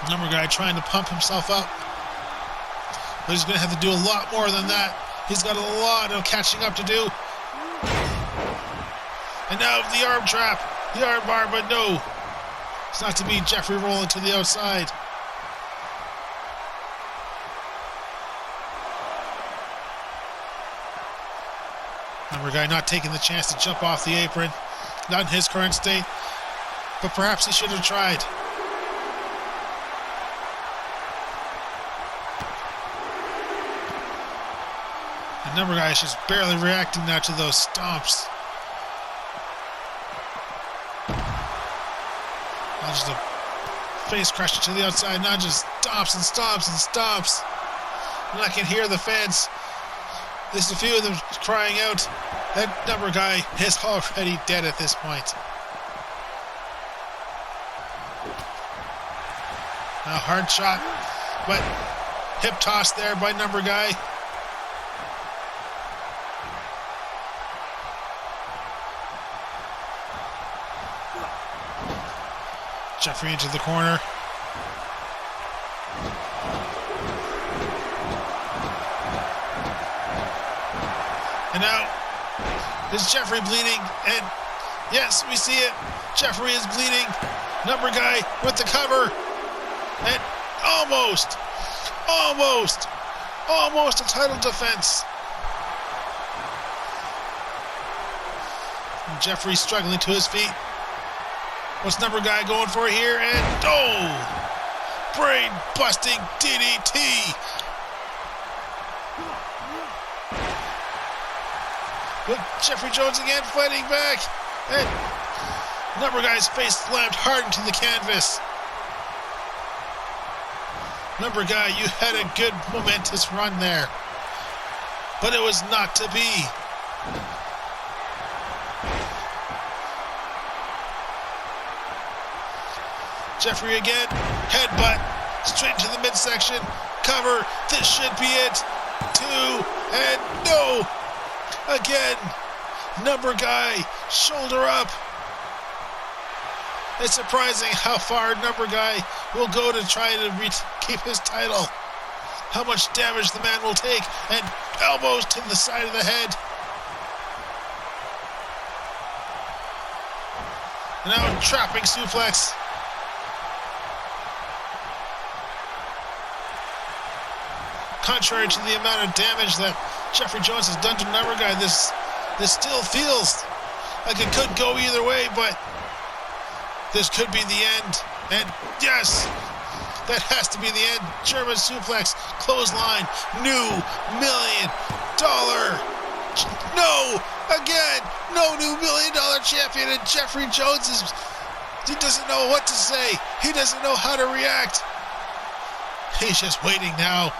Number guy trying to pump himself up. But he's going to have to do a lot more than that. He's got a lot of catching up to do. And now the arm trap. The arm bar, but no. It's not to be. Jeffrey rolling to the outside. Number guy not taking the chance to jump off the apron. Not in his current state. But perhaps he should have tried. The number guy is just barely reacting now to those stomps. Not just a face crusher to the outside. Not just stomps and stomps and stomps. And I can hear the fans. There's a few of them crying out. That number guy is already dead at this point. A hard shot, but hip toss there by number guy. Jeffrey into the corner. And now is Jeffrey bleeding, and yes, we see it. Jeffrey is bleeding. Number guy with the cover, and almost a title defense. And Jeffrey struggling to his feet. What's number guy going for here? And brain busting DDT. But Jeffrey Jones again fighting back. And number guy's face slammed hard into the canvas. Number guy, you had a good momentous run there. But it was not to be. Jeffrey again, headbutt, straight into the midsection, cover, this should be it, 2, and no! Again, number guy, shoulder up. It's surprising how far number guy will go to try to keep his title. How much damage the man will take, and elbows to the side of the head. Now trapping suplex. Contrary to the amount of damage that Jeffrey Jones has done to Number Guy, this still feels like it could go either way, but this could be the end. And yes, that has to be the end. German suplex, clothesline, new $1 million. No, again, no new $1 million champion. And Jeffrey Jones he doesn't know what to say. He doesn't know how to react. He's just waiting now.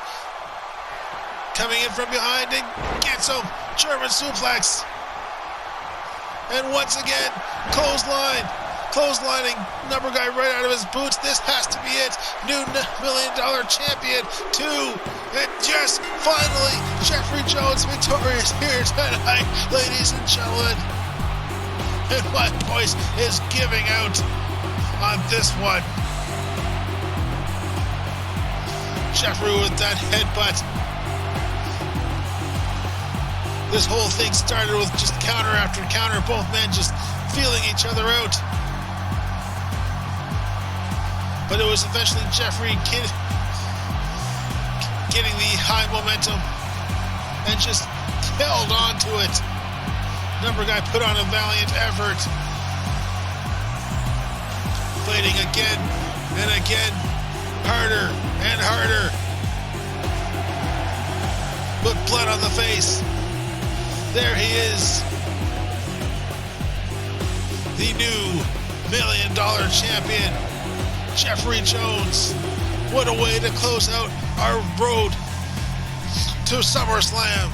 Coming in from behind and gets him. German suplex. And once again, clotheslining Number Guy right out of his boots. This has to be it. New $1 million champion. 2. And yes, finally, Jeffrey Jones victorious here tonight, ladies and gentlemen. And my voice is giving out on this one. Jeffrey with that headbutt. This whole thing started with just counter after counter, both men just feeling each other out. But it was eventually Jeffrey getting the high momentum and just held on to it. Number Guy put on a valiant effort. Fighting again and again, harder and harder. Put blood on the face. There he is, the new $1 million champion, Jeffrey Jones. What a way to close out our road to SummerSlam.